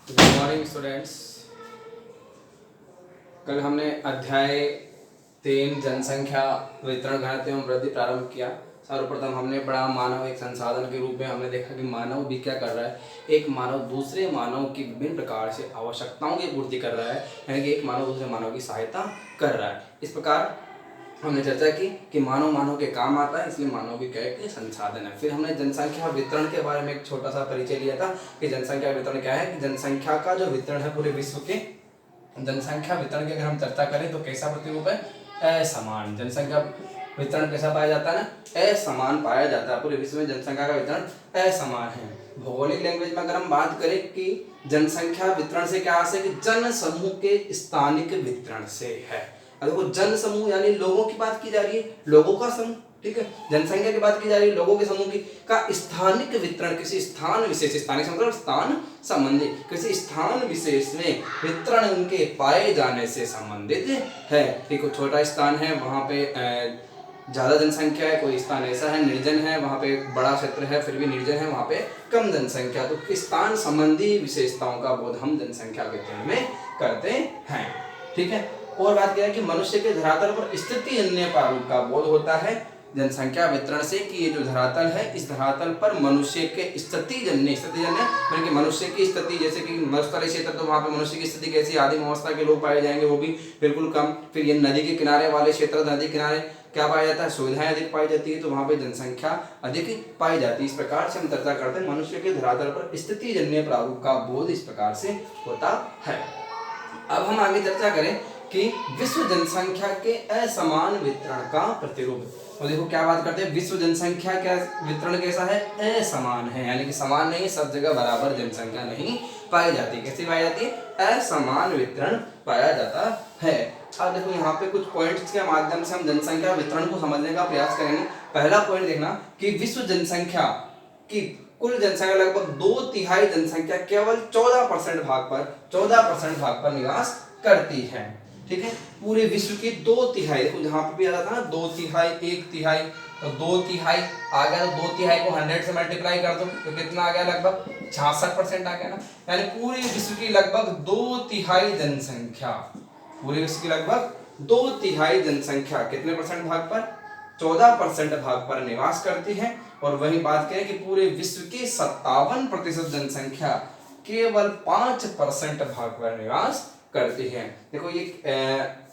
Good morning students. कल हमने अध्याय 3 जनसंख्या वितरण घनत्व एवं वृद्धि प्रारंभ किया। सर्वप्रथम हमने पढ़ा मानव एक संसाधन के रूप में। हमने देखा कि मानव भी क्या कर रहा है, एक मानव दूसरे मानव की विभिन्न प्रकार से आवश्यकताओं की पूर्ति कर रहा है, यानी कि एक मानव दूसरे मानव की सहायता कर रहा है। इस प्रकार हमने चर्चा की कि मानव मानव के काम आता है, इसलिए मानव भी क्या है, संसाधन है। फिर हमने जनसंख्या वितरण के बारे में एक छोटा सा परिचय लिया था कि जनसंख्या वितरण क्या है, कि जनसंख्या का जो वितरण है पूरे विश्व के, जनसंख्या वितरण की अगर हम चर्चा करें तो कैसा प्रतिरूप है, असमान। जनसंख्या वितरण कैसा पाया जाता है ना, असमान पाया जाता है। पूरे विश्व में जनसंख्या का वितरण असमान है। भौगोलिक लैंग्वेज में अगर हम बात करें कि जनसंख्या वितरण से क्या आशय, कि जन समूह के स्थानिक वितरण से है। देखो जन समूह यानी लोगों की बात की जा रही है, लोगों का समूह, ठीक है। जनसंख्या की बात की जा रही है, लोगों के समूह की, का स्थानिक वितरण किसी स्थान विशेष, स्थानिक मतलब स्थान संबंधी, किसी स्थान विशेष में वितरण उनके पाए जाने से संबंधित है। देखो छोटा स्थान है, वहां पे ज्यादा जनसंख्या है, कोई स्थान ऐसा है निर्जन है, वहां पे बड़ा क्षेत्र है फिर भी निर्जन है, वहां पे कम जनसंख्या। तो स्थान संबंधी विशेषताओं का बोध हम जनसंख्या वितरण में करते हैं, ठीक है। और बात क्या है कि मनुष्य के धरातल पर स्थिति जन्य प्रारूप का बोध होता है जनसंख्या वितरण से, कि ये जो धरातल है इस धरातल पर मनुष्य के स्थिति जन्य मतलब कि मनुष्य की स्थिति, जैसे कि मरुस्थलीय क्षेत्र तो वहां पे मनुष्य की स्थिति कैसी, आदिम अवस्था के लोग पाए जाएंगे, वो भी बिल्कुल कम। फिर ये नदी के किनारे वाले क्षेत्र, नदी किनारे क्या पाया जाता है, सुविधाएं अधिक पाई जाती है, तो वहां पे जनसंख्या अधिक पाई जाती है। इस प्रकार से हम चर्चा करते हैं मनुष्य के धरातल पर स्थिति जन्य प्रारूप का बोध इस प्रकार से होता है। अब हम आगे चर्चा करें कि विश्व जनसंख्या के असमान वितरण का प्रतिरूप। तो देखो क्या बात करते हैं, विश्व जनसंख्या क्या वितरण कैसा है, असमान है, यानी कि समान नहीं, सब जगह बराबर जनसंख्या नहीं पाई जाती। कैसी पाई जाती है, असमान वितरण पाया जाता है। अब देखो यहाँ पे कुछ पॉइंट्स के माध्यम से हम जनसंख्या वितरण को समझने का प्रयास करेंगे। पहला पॉइंट देखना कि विश्व जनसंख्या की कुल जनसंख्या लगभग 2/3 जनसंख्या केवल 14% भाग पर निवास करती है, ठीक है। पूरे विश्व की 2/3, देखो जहां पे भी आ रहा था ना 2/3, 1/3, तो 2/3 आ गया, तो 2/3 को 100 से मल्टीप्लाई कर दो तो कितना आ गया, लगभग 66% आ गया ना। यानी पूरे विश्व की लगभग 2/3 जनसंख्या, पूरे विश्व की लगभग 2/3 जनसंख्या कितने परसेंट भाग पर, 14% भाग पर निवास करती है। और वही बात करें कि पूरे विश्व की 57% जनसंख्या केवल 5% भाग पर निवास करती है। देखो ये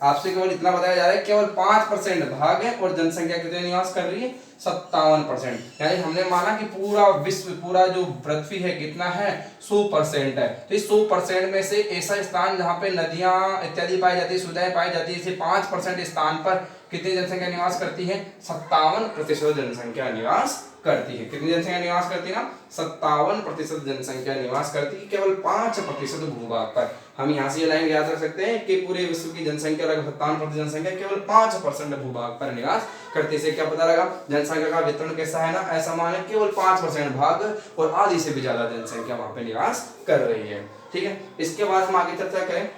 आपसे केवल इतना बताया जा रहा है, केवल 5% भाग है और जनसंख्या कितने निवास कर रही है, 57%। यानी हमने माना कि पूरा विश्व, पूरा जो पृथ्वी है कितना है, 100% है। तो इस 100% में से ऐसा स्थान जहाँ पे नदियां इत्यादि पाई जाती है, सुविधाएं पाई जाती है, इसे 5% स्थान पर कितनी जनसंख्या निवास करती है, 57% जनसंख्या निवास करती है। कितनी जनसंख्या निवास करती है ना, 57% जनसंख्या निवास करती है केवल 5% भूभाग पर। हम यहाँ से ये लाइन याद रख सकते हैं कि पूरे विश्व की जनसंख्या लगभग 57% जनसंख्या केवल 5% भूभाग पर निवास करती है। क्या पता लगा, जनसंख्या का वितरण कैसा है ना, असमान है, केवल 5% भाग और आधी से भी ज्यादा जनसंख्या वहां पे निवास कर रही है, ठीक है। इसके बाद हम आगे चर्चा करें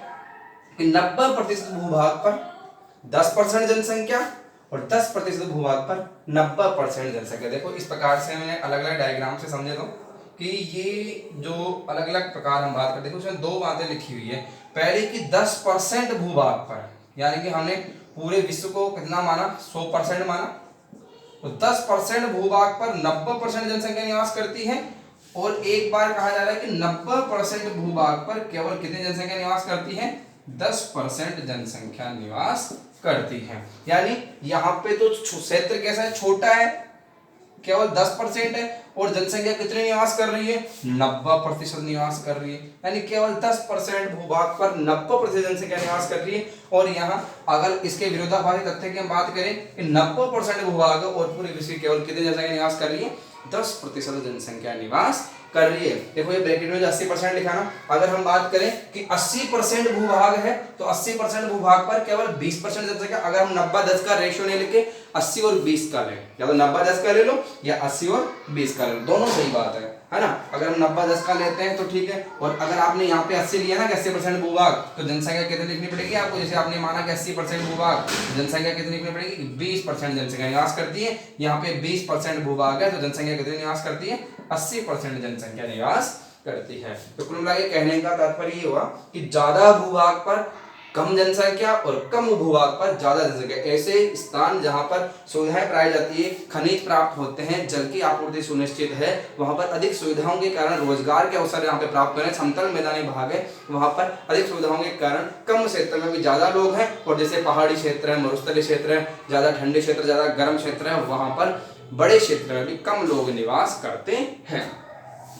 कि 90% भूभाग पर 10% जनसंख्या और 10% भूभाग पर 90% जनसंख्या। देखो इस प्रकार से मैंने अलग अलग डायग्राम से समझे दो कि ये जो अलग अलग प्रकार हम बात करते हैं उसमें दो बातें लिखी हुई है। पहले कि 10% भूभाग पर, यानी कि हमने पूरे विश्व को कितना माना, 100% माना, तो 10% भूभाग पर 90% जनसंख्या निवास करती है। और एक बार कहा जा रहा है कि 90% भूभाग पर केवल कितनी जनसंख्या निवास करती है, 10% जनसंख्या निवास करती है। यानी यहाँ पे तो क्षेत्र कैसा है, छोटा है, केवल 10% है, और जनसंख्या कितनी निवास कर रही है, 90% निवास कर रही है। यानी केवल 10% भूभाग पर 90% जनसंख्या निवास कर रही है। और यहाँ अगर इसके विरोधाभासी तथ्य की हम बात करें कि 90% भूभाग और पूरे विश्व की केवल कितनी जनसंख्या निवास कर रही है, 10% जनसंख्या निवास कर रही है। देखो ये ब्रैकेट में जो 80% लिखा ना, अगर हम बात करें कि 80% भूभाग है तो 80% भूभाग पर केवल 20% जनसंख्या। अगर हम 90-10 का रेशियो नहीं लेके 80 और 20 का लें, या तो 90-10 का ले लो या 80 और 20 का ले लो, दोनों सही बात है ना। अगर हम 90-10 का लेते हैं तो ठीक है, और अगर आपने यहाँ पे 80 लिया ना कि 80% भूभाग, तो जनसंख्या कितनी लिखनी पड़ेगी आपको, जैसे आपने माना कि 80% भूभाग, जनसंख्या कितनी लिखनी पड़ेगी, 20% जनसंख्या निवास करती है। यहाँ पे 20% भूभाग है तो जनसंख्या कितनी निवास करती है, 80% जनसंख्या निवास करती है। तो कुल मिला के कहने का तात्पर्य ये हुआ कि ज्यादा भूभाग पर कम जनसंख्या और कम भूभाग पर ज्यादा जनसंख्या, ऐसे स्थान जहां पर सुविधाएं पाई जाती है, खनिज प्राप्त होते हैं, जल की आपूर्ति सुनिश्चित है, वहां पर अधिक सुविधाओं के कारण रोजगार के अवसर यहाँ पे प्राप्त करें, समतल मैदानी भाग है वहां पर अधिक सुविधाओं के कारण कम क्षेत्र में भी ज्यादा लोग हैं, और जैसे पहाड़ी क्षेत्र है, मरुस्थलीय क्षेत्र है, ज्यादा ठंडे क्षेत्र, ज्यादा गर्म क्षेत्र है, वहां पर बड़े क्षेत्र में भी कम लोग निवास करते हैं।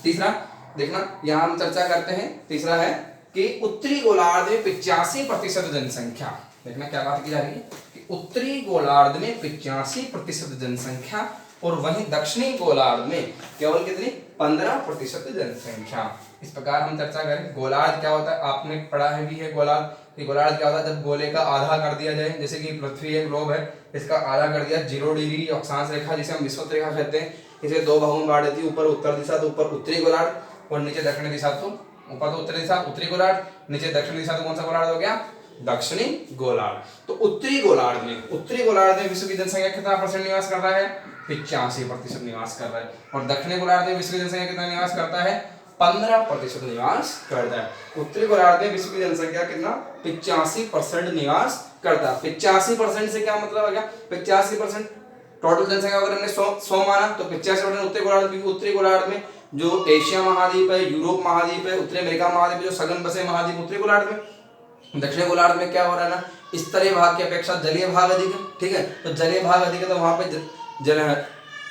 तीसरा देखना, यहाँ हम चर्चा करते हैं, तीसरा है कि उत्तरी गोलार्ध में 85% जनसंख्या, देखना क्या बात की जा रही है कि उत्तरी गोलार्ध में 85% जनसंख्या, और वहीं दक्षिणी गोलार्ध में केवल कितनी 15% जनसंख्या। इस प्रकार हम चर्चा करें गोलार्ध क्या होता है, आपने पढ़ा है भी है गोलार्ध। गोलार्ध क्या होता है, जब गोले का आधा कर दिया जाए, जैसे कि पृथ्वी एक ग्लोब है, इसका आधा कर दिया 0 डिग्री अक्षांश रेखा जिसे हम विषुवत रेखा कहते हैं, इसे दो भागों में बांट देती है, ऊपर उत्तर दिशा तो ऊपर उत्तरी गोलार्ध और नीचे दक्षिणी दिशा, तो ऊपर तो उत्तरी दिशा उत्तरी गोलार्ध, नीचे दक्षिणी दिशा तो कौन सा गोलार्ध हो गया, दक्षिणी गोलार्ध। तो उत्तरी गोलार्ध में विश्व की जनसंख्या कितना परसेंट निवास कर रहा है, 85% निवास कर रहा है, और दक्षिणी गोलार्ध में विश्व की जनसंख्या कितना निवास करता है, 15% निवास करता है। उत्तरी गोलार्ध में विश्व की जनसंख्या कितना 85% निवास करता है। 85% से क्या मतलब आ गया, 85% टोटल जनसंख्या अगर हमने 100 माना तो 85% उत्तरी गोलार्ध, क्योंकि उत्तरी गोलार्ध में जो एशिया महाद्वीप है, यूरोप महाद्वीप है, उत्तरी अमेरिका महाद्वीप, जो सघन बसे महाद्वीप उत्तरी गोलार्ध में। दक्षिणी गोलार्ध में क्या हो रहा है ना, स्तरीय भाग की अपेक्षा जलीय भाग अधिक है, ठीक है, तो जलीय भाग अधिक है तो वहां पे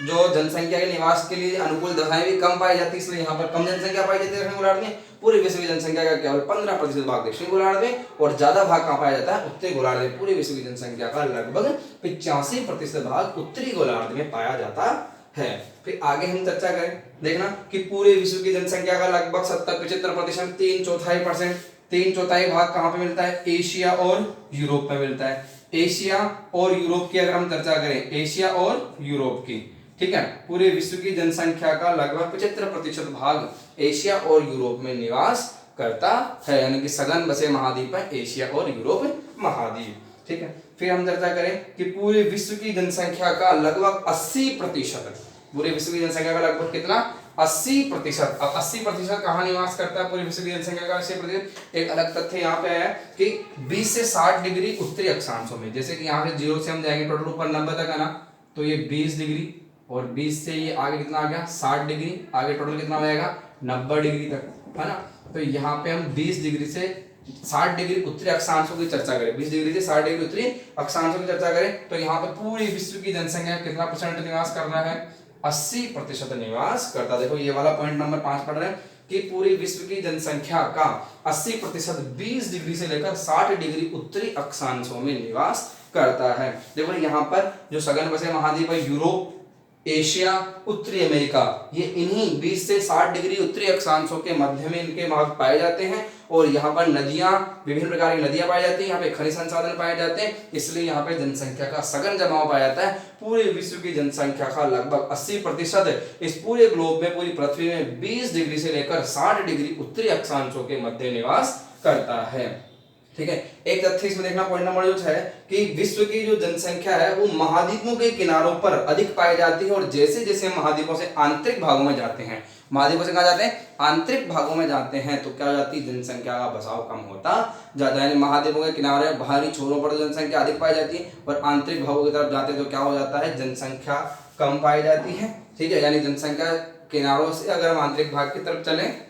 जो जनसंख्या के निवास के लिए अनुकूल दशाएं भी कम पाई जाती है, इसलिए यहाँ पर कम जनसंख्या पाई जाती है दक्षिण गोलार्ध में। पूरे विश्व की जनसंख्या का केवल 15% भाग दक्षिण गोलार्ध में, और ज्यादा भाग कहाँ पाया जाता है, उत्तरी गोलार्ध में। पूरे विश्व की जनसंख्या का लगभग 85% भाग उत्तरी गोलार्ध में पाया जाता है। फिर आगे हम चर्चा करें, देखना कि पूरे विश्व की जनसंख्या का लगभग 70-75%, 3/4 भाग कहाँ पे मिलता है, एशिया और यूरोप में मिलता है। एशिया और यूरोप की अगर हम चर्चा करें, एशिया और यूरोप की, ठीक है, पूरे विश्व की जनसंख्या का लगभग 75% भाग एशिया और यूरोप में निवास करता है, यानी कि सघन बसे महाद्वीप है एशिया और यूरोप महाद्वीप, ठीक है। फिर हम चर्चा करें कि पूरे विश्व की जनसंख्या का लगभग 80%, पूरे विश्व की जनसंख्या का लगभग कितना 80%। अब 80% कहाँ निवास करता है पूरे विश्व की जनसंख्या का 80%? एक अलग तथ्य यहाँ पे है कि 20 से 60 डिग्री उत्तरी अक्षांशों में, जैसे कि यहाँ से 0 से हम जाएंगे टोटल ऊपर 90 तक है ना, तो ये 20 डिग्री, और 20 से ये आगे कितना आ गया 60 डिग्री, आगे टोटल कितना हो जाएगा 90 डिग्री तक, है ना। तो यहाँ पे हम 20 डिग्री से 60 डिग्री उत्तरी अक्षांशों की चर्चा करें, 20 डिग्री से 60 डिग्री उत्तरी अक्षांशों की चर्चा करें, तो यहाँ पे पूरी विश्व की जनसंख्या कितना परसेंट निवास कर रहा है, 80% निवास करता। देखो ये वाला पॉइंट नंबर 5 पढ़ रहे हैं कि पूरी विश्व की जनसंख्या का 80% 20 डिग्री से लेकर 60 डिग्री उत्तरी अक्षांशों में निवास करता है। देखो यहाँ पर जो सघन बसे महाद्वीप है, यूरोप, एशिया, उत्तरी अमेरिका, ये इन्हीं 20 से 60 डिग्री उत्तरी अक्षांशों के मध्य में इनके भाग पाए जाते हैं, और यहाँ पर नदियां, विभिन्न प्रकार की नदियां पाई जाती हैं, यहाँ पे खनिज संसाधन पाए जाते हैं, इसलिए यहाँ पे जनसंख्या का सघन जमाव पाया जाता है। पूरे विश्व की जनसंख्या का लगभग 80% इस पूरे ग्लोब में, पूरी पृथ्वी में 20 डिग्री से लेकर 60 डिग्री उत्तरी अक्षांशों के मध्य निवास करता है, ठीक है। एक तथ्य इसमें देखना पॉइंट नंबर जो है कि विश्व की जो जनसंख्या है वो महाद्वीपों के किनारों पर अधिक पाई जाती है, और जैसे जैसे महाद्वीपों से आंतरिक भागों में जाते हैं, महाद्वीपों से कहाँ जाते हैं, आंतरिक भागों में जाते हैं, तो क्या हो जाती है, जनसंख्या का बसाव कम होता जाता है। महाद्वीपों के किनारे बाहरी छोरों पर जनसंख्या अधिक पाई जाती है, और आंतरिक भागों की तरफ जाते हैं तो क्या हो जाता है, जनसंख्या कम पाई जाती है, ठीक है। यानी जनसंख्या किनारों से अगर हम आंतरिक भाग की तरफ चलें